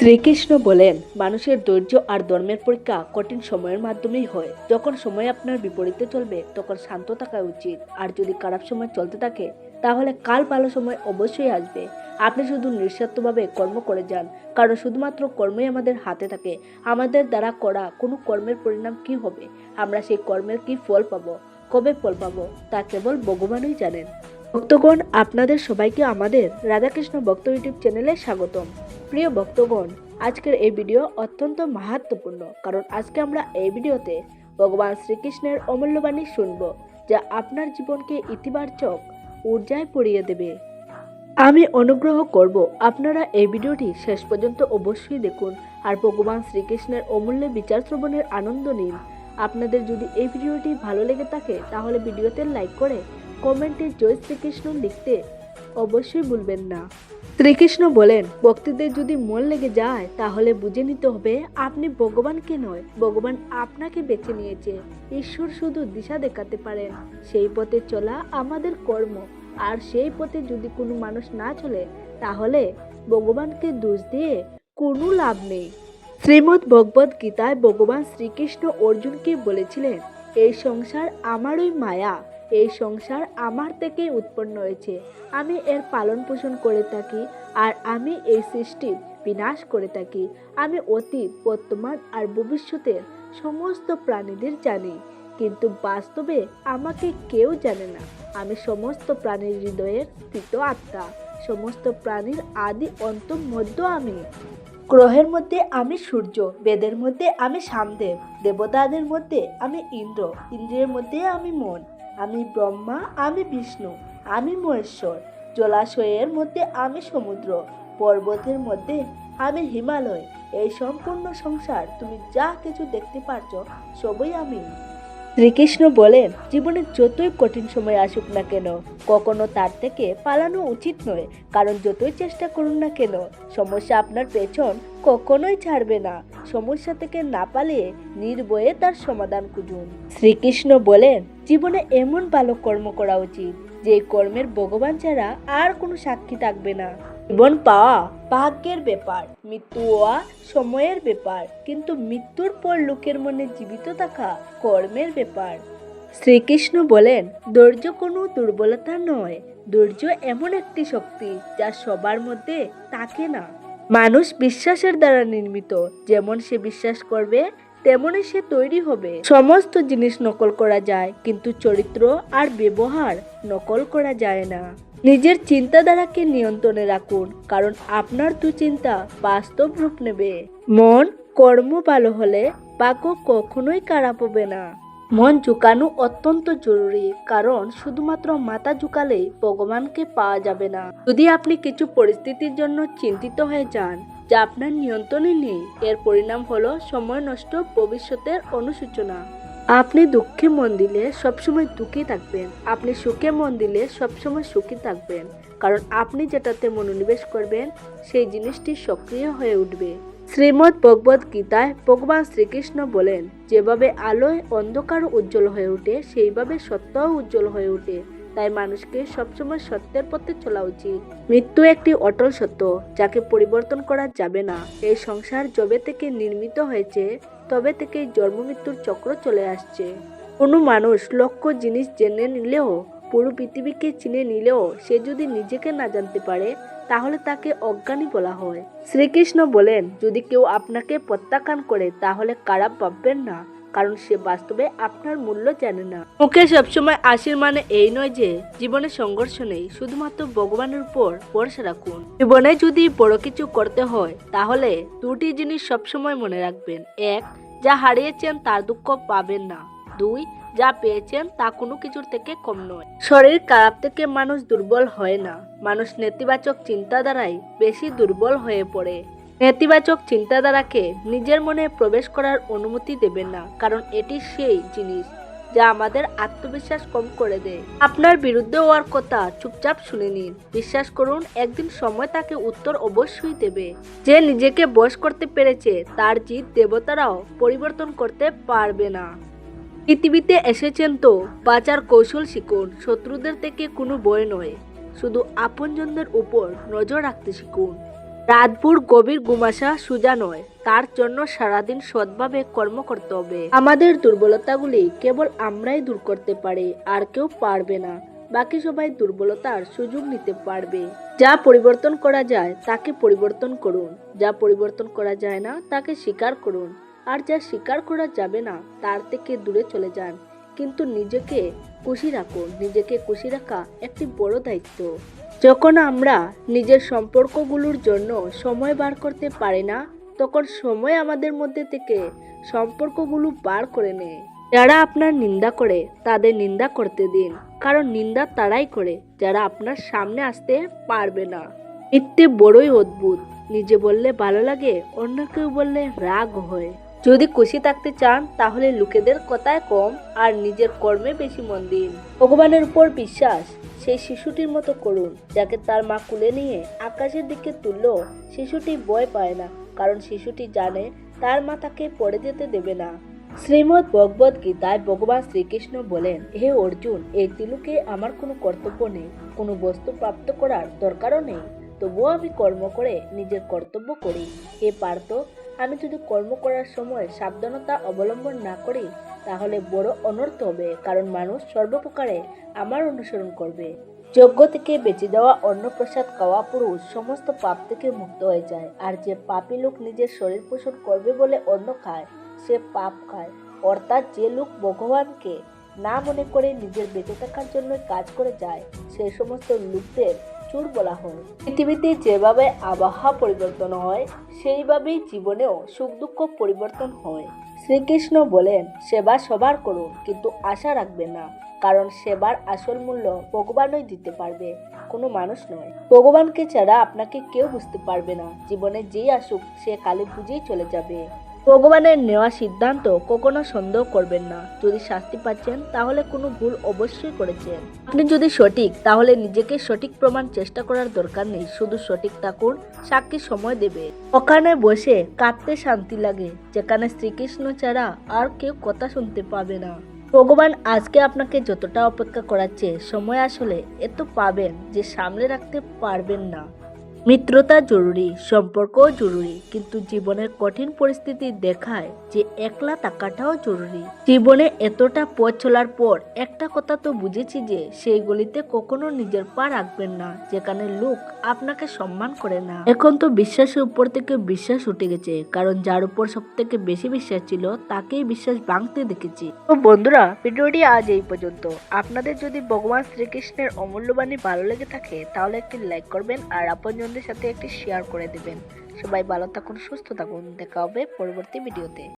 শ্রীকৃষ্ণ বলেন, মানুষের ধৈর্য আর ধর্মের পরীক্ষা কঠিন সময়ের মাধ্যমেই হয়। যখন সময় আপনার বিপরীতে চলবে তখন শান্ত থাকা উচিত, আর যদি খারাপ সময় চলতে থাকে তাহলে কাল ভালো সময় অবশ্যই আসবে। আপনি শুধু নিঃস্বার্থভাবে কর্ম করে যান, কারণ শুধুমাত্র কর্মই আমাদের হাতে থাকে। আমাদের দ্বারা করা কোনো কর্মের পরিণাম কি হবে, আমরা সেই কর্মের কি ফল পাবো, কবে ফল পাবো, তা কেবল ভগবানই জানেন। ভক্তগণ, আপনাদের সবাইকে আমাদের রাধাকৃষ্ণ ভক্ত ইউটিউব চ্যানেলে স্বাগতম। প্রিয় ভক্তগণ, আজকের এই ভিডিও অত্যন্ত মাহাত্ম্যপূর্ণ, কারণ আজকে আমরা এই ভিডিওতে ভগবান শ্রীকৃষ্ণের অমূল্য বাণী শুনব, যা আপনার জীবনকে ইতিবাচক ঊর্জায় পরিয়ে দেবে। আমি অনুগ্রহ করব আপনারা এই ভিডিওটি শেষ পর্যন্ত অবশ্যই দেখুন আর ভগবান শ্রীকৃষ্ণের অমূল্য বিচার শ্রবণের আনন্দ নিন। আপনাদের যদি এই ভিডিওটি ভালো লেগে থাকে তাহলে ভিডিওতে লাইক করে কমেন্টে জয় শ্রীকৃষ্ণ লিখতে অবশ্যই ভুলবেন না। শ্রীকৃষ্ণ বলেন, ভক্তিদের যদি মন লেগে যায় তাহলে বুঝে নিতে হবে আপনি ভগবানকে নয়, ভগবান আপনাকে বেছে নিয়েছে। ঈশ্বর শুধু দিশা দেখাতে পারেন, সেই পথে চলা আমাদের কর্ম। আর সেই পথে যদি কোনো মানুষ না চলে তাহলে ভগবানকে দোষ দিয়ে কোনো লাভ নেই। শ্রীমদ্ ভগবদ গীতায় ভগবান শ্রীকৃষ্ণ অর্জুনকে বলেছিলেন, এই সংসার আমারই মায়া, এই সংসার আমার থেকেই উৎপন্ন হয়েছে, আমি এর পালন পোষণ করে থাকি আর আমি এই সৃষ্টির বিনাশ করে থাকি। আমি অতীত, বর্তমান আর ভবিষ্যতের সমস্ত প্রাণীদের জানি, কিন্তু বাস্তবে আমাকে কেউ জানে না। আমি সমস্ত প্রাণীর হৃদয়ের স্থিত আত্মা, সমস্ত প্রাণীর আদি অন্ত মধ্য আমি। গ্রহের মধ্যে আমি সূর্য, বেদের মধ্যে আমি সামদেব, দেবতাদের মধ্যে আমি ইন্দ্র, ইন্দ্রিয়ের মধ্যে আমি মন, আমি ব্রহ্মা, আমি বিষ্ণু, আমি মহেশ্বর। জলাশয়ের মধ্যে আমি সমুদ্র, পর্বতের মধ্যে আমি হিমালয়। এই সম্পূর্ণ সংসার তুমি যা কিছু দেখতে পারছো সবই আমি। শ্রীকৃষ্ণ বলেন, জীবনে যতই কঠিন সময় আসুক না কেন কখনো তার থেকে পালানো উচিত নয়, কারণ যতই চেষ্টা করুন না কেন সমস্যা আপনার পেছন কখনোই ছাড়বে না। সমস্যা থেকে না পালিয়ে নির্ভয়ে তার সমাধান খুঁজুন। শ্রীকৃষ্ণ বলেন, জীবনে এমন ভালো কর্ম করা উচিত যে কর্মের ভগবান ছাড়া আর কোনো সাক্ষী থাকবে না। জীবন পাওয়া ভাগ্যের ব্যাপার, মৃত্যু হওয়া সময়ের ব্যাপার, কিন্তু মৃত্যুর পর লোকের মনে জীবিত থাকা কর্মের ব্যাপার। শ্রীকৃষ্ণ বলেন, ধৈর্য কোনো দুর্বলতা নয়, ধৈর্য এমন একটি শক্তি যা সবার মধ্যে থাকে না। মানুষ বিশ্বাসের দ্বারা নির্মিত, যেমন সে বিশ্বাস করবে তেমনই সে তৈরি হবে। সমস্ত জিনিস নকল করা যায়, কিন্তু চরিত্র আর ব্যবহার নকল করা যায় না। নিজের চিন্তাধারাকে নিয়ন্ত্রণে রাখুন, কারণ আপনার দুশ্চিন্তা বাস্তব রূপ নেবে। মন কর্ম ভালো হলে ভাগ্য কখনোই খারাপ হবে না। মন ঝুঁকানো অত্যন্ত জরুরি, কারণ শুধুমাত্র মাথা ঝুঁকালেই ভগবানকে পাওয়া যাবে না। যদি আপনি কিছু পরিস্থিতির জন্য চিন্তিত হয়ে যান যা আপনার নিয়ন্ত্রণে নেই, এর পরিণাম হলো সময় নষ্ট, ভবিষ্যতের অনুসূচনা। আপনি দুঃখে মন দিলে সবসময় দুঃখী থাকবেন, আপনি সুখে মন দিলে সবসময় সুখী থাকবেন, কারণ আপনি যেটাতে মনোনিবেশ করবেন সেই জিনিসটি সক্রিয় হয়ে উঠবে। শ্রীমদ্ ভগবদ গীতায় ভগবান শ্রীকৃষ্ণ বলেন, যেভাবে আলোয় অন্ধকার উজ্জ্বল হয়ে ওঠে সেইভাবে সত্যও উজ্জ্বল হয়ে ওঠে। তাই মানুষকে সবসময় সত্যের পথে চলা উচিত। মৃত্যু একটি অটল সত্য, যাকে পরিবর্তন করা যাবে না। এই সংসার যবে থেকে নির্মিত হয়েছে তবে থেকেই জন্ম মৃত্যুর চক্র চলে আসছে। কোনো মানুষ লক্ষ জিনিস জেনে নিলেও, পুরো পৃথিবীকে চিনে নিলেও সে যদি নিজেকে না জানতে পারে তাহলে তাকে অজ্ঞানী বলা হয়। শ্রীকৃষ্ণ বলেন, যদি কেউ আপনাকে প্রত্যাখ্যান করে তাহলে খারাপ ভাববেন না, কারণ সে বাস্তবে আপনার মূল্য জানে না। মুখে সবসময় হাসির মানে এই নয় যে জীবনে সংঘর্ষ নেই, শুধুমাত্র ভগবানের উপর ভরসা রাখুন। জীবনে যদি বড় কিছু করতে হয় তাহলে দুটি জিনিস সবসময় মনে রাখবেন। এক, যা হারিয়েছেন তার দুঃখ পাবেন না। দুই, যা পেয়েছেন তা কোনো কিছুর থেকে কম নয়। শরীর খারাপ থেকে মানুষ দুর্বল হয় না, মানুষ নেতিবাচক চিন্তাধারায় বেশি দুর্বল হয়ে পড়ে। নেতিবাচক চিন্তাধারাকে নিজের মনে প্রবেশ করার অনুমতি দেবেন না, কারণ এটি সেই জিনিস যা আমাদের আত্মবিশ্বাস কম করে দেয়। আপনার বিরুদ্ধে হওয়ার কথা চুপচাপ শুনে নিন, বিশ্বাস করুন একদিন সময় তাকে উত্তর অবশ্যই দেবে। যে নিজেকে বশ করতে পেরেছে তার জিদ দেবতারাও পরিবর্তন করতে পারবে না। পৃথিবীতে এসেছেন তো বাঁচার কৌশল শিখুন, শত্রুদের থেকে কোনো ভয় নয়, শুধু আপনজনদের উপর নজর রাখতে শিখুন। রাতভর গভীর ঘুম আসা সোজা নয়, তার জন্য সারাদিন সৎভাবে কর্ম করতে হবে। আমাদের দুর্বলতাগুলি কেবল আমরাই দূর করতে পারি, আর কেউ পারবে না। বাকি সবাই দুর্বলতার সুযোগ নিতে পারবে। যা পরিবর্তন করা যায় তাকে পরিবর্তন করুন, যা পরিবর্তন করা যায় না তাকে স্বীকার করুন, আর যা স্বীকার করা যাবে না তার থেকে দূরে চলে যান। কিন্তু নিজেকে খুশি রাখুন। নিজেকে খুশি রাখা একটি বড় দায়িত্ব। যখন আমরা নিজের সম্পর্কগুলোর জন্য সময় বার করতে পারি না, তখন সময় আমাদের মধ্যে থেকে সম্পর্কগুলো বার করে নেয়। যারা আপনার নিন্দা করে তাদের নিন্দা করতে দিন, কারণ নিন্দা তারাই করে যারা আপনার সামনে আসতে পারবে না। মিথ্যে বড়ই অদ্ভুত। নিজে বললে ভালো লাগে, অন্য কেউ বললে রাগ হয়। যদি খুশি থাকতে চান তাহলে লোকেদের কথায় কম আর নিজের কর্মে বেশি মন দিন। ভগবানের উপর বিশ্বাস। সেই শিশুটির মতো করুন যাকে তার মা কুলে নিয়ে আকাশের দিকে তুললো। শিশুটি ভয় পায় না, কারণ শিশুটি জানে তার মা তাকে পড়ে যেতে দেবে না। শ্রীমদ্ ভগবদ গীতায় ভগবান শ্রীকৃষ্ণ বলেন, হে অর্জুন, এই তিলুকে আমার কোনো কর্তব্য নেই, কোনো বস্তু প্রাপ্ত করার দরকারও নেই, তবুও আমি কর্ম করে নিজের কর্তব্য করি। হে পার্থ, আমি যদি কর্ম করার সময় সাবধানতা অবলম্বন না করি তাহলে বড় অনর্থ হবে, কারণ মানুষ সর্বপ্রকারে আমার অনুসরণ করবে। যজ্ঞ থেকে বেঁচে যাওয়া অন্নপ্রসাদ খাওয়া পুরুষ সমস্ত পাপ থেকে মুক্ত হয়ে যায়, আর যে পাপী লোক নিজের শরীর পোষণ করবে বলে অন্ন খায় সে পাপ খায়। অর্থাৎ যে লোক ভগবানকে না মনে করে নিজের বেঁচে থাকার জন্য কাজ করে যায়, সেই সমস্ত লোকদের চোর বলা হয়। পৃথিবীতে যেভাবে আবহাওয়া পরিবর্তন হয়, সেইভাবেই জীবনেও সুখ দুঃখ পরিবর্তন হয়। শ্রীকৃষ্ণ বলেন, সেবা সবার করুন, কিন্তু আশা রাখবেন না, কারণ সেবার আসল মূল্য ভগবানই দিতে পারবে, কোনো মানুষ নয়। ভগবানকে ছাড়া আপনাকে কেউ বুঝতে পারবে না। জীবনে যেই আসুক সে কালী বুঝেই চলে যাবে। ভগবানের নেওয়া সিদ্ধান্ত কখনো সন্দেহ করবেন না। যদি শাস্তি পাচ্ছেন তাহলে কোনো ভুল অবশ্যই করেছেন। আপনি যদি সঠিক, তাহলে নিজেকে সঠিক প্রমাণ চেষ্টা করার দরকার নেই। শুধু সঠিক থাকুন, সাক্ষী সময় দেবে। ওখানে বসে কাঁদতে শান্তি লাগে, যেখানে শ্রীকৃষ্ণ ছাড়া আর কেউ কথা শুনতে পাবে না। ভগবান আজকে আপনাকে যতটা অপেক্ষা করাচ্ছে, সময় আসলে এত পাবেন যে সামলে রাখতে পারবেন না। মিত্রতা জরুরি, সম্পর্কও জরুরি, কিন্তু জীবনের কঠিন পরিস্থিতি দেখায় যে একলা থাকাটাও জরুরি। জীবনে এতটা পথ চলার পর একটা কথা তো বুঝেছি যে সেই গলিতে কখনো নিজের পা রাখবেন না যেখানে লোক আপনাকে সম্মান করে না। এখন তো বিশ্বাসের উপর থেকে বিশ্বাস উঠে গেছে, কারণ যার উপর সব থেকে বেশি বিশ্বাস ছিল তাকেই বিশ্বাস ভাঙতে দেখেছি। তো বন্ধুরা, ভিডিওটি আজ এই পর্যন্ত। আপনাদের যদি ভগবান শ্রীকৃষ্ণের অমূল্যবাণী ভালো লেগে থাকে তাহলে একটি লাইক করবেন আর আপনজনদের সাথে একটি শেয়ার করে দেবেন। সবাই ভালো থাকুন, সুস্থ থাকুন। দেখা হবে পরবর্তী ভিডিওতে।